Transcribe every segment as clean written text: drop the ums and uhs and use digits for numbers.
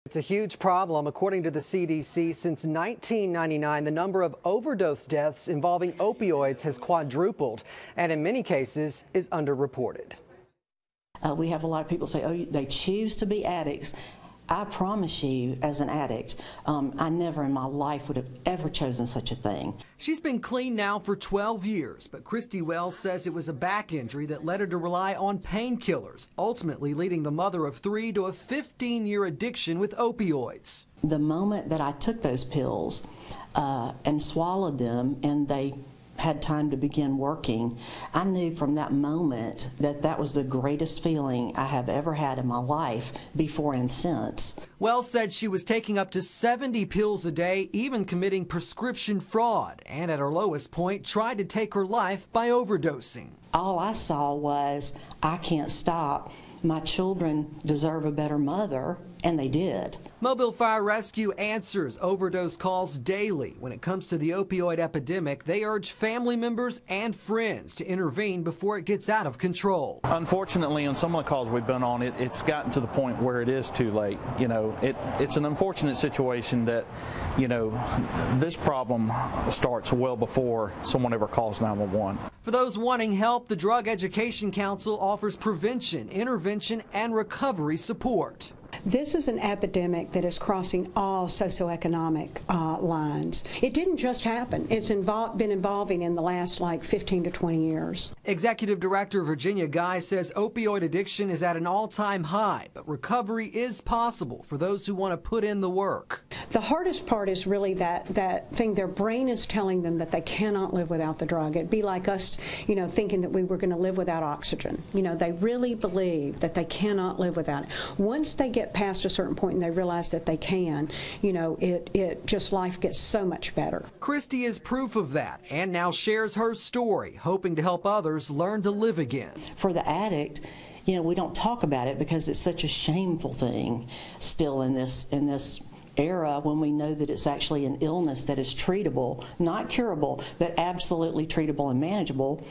It's a huge problem. According to the CDC, since 1999, the number of overdose deaths involving opioids has quadrupled and in many cases is underreported. We have a lot of people say, oh, they choose to be addicts. I promise you, as an addict, I never in my life would have ever chosen such a thing. She's been clean now for 12 years, but Christy Wells says it was a back injury that led her to rely on painkillers, ultimately leading the mother of 3 to a 15-year addiction with opioids. The moment that I took those pills and swallowed them and they had time to begin working, I knew from that moment that that was the greatest feeling I have ever had in my life, before and since. Wells said she was taking up to 70 pills a day, even committing prescription fraud, and at her lowest point tried to take her life by overdosing. All I saw was, I can't stop. My children deserve a better mother, and they did. Mobile Fire Rescue answers overdose calls daily. When it comes to the opioid epidemic, they urge family members and friends to intervene before it gets out of control. Unfortunately, on some of the calls we've been on, it's gotten to the point where it is too late. You know, it's an unfortunate situation that, you know, this problem starts well before someone ever calls 911. For those wanting help, the Drug Education Council offers prevention, intervention, and recovery support. This is an epidemic that is crossing all socioeconomic lines. It didn't just happen. It's been evolving in the last 15 to 20 years. Executive Director Virginia Guy says opioid addiction is at an all-time high, but recovery is possible for those who want to put in the work. The hardest part is really that thing their brain is telling them that they cannot live without the drug. It'd be like us, you know, thinking that we were going to live without oxygen. You know, they really believe that they cannot live without it. Once they get past a certain point and they realize that they can, you know, life gets so much better. Christy is proof of that and now shares her story, hoping to help others learn to live again. For the addict, you know, we don't talk about it because it's such a shameful thing still in this era, when we know that it's actually an illness that is treatable, not curable, but absolutely treatable and manageable.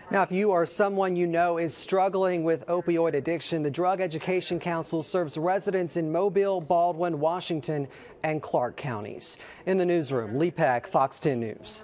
Now, if you or someone you know is struggling with opioid addiction, the Drug Education Council serves residents in Mobile, Baldwin, Washington, and Clark counties. In the newsroom, Lee Peck, Fox 10 News.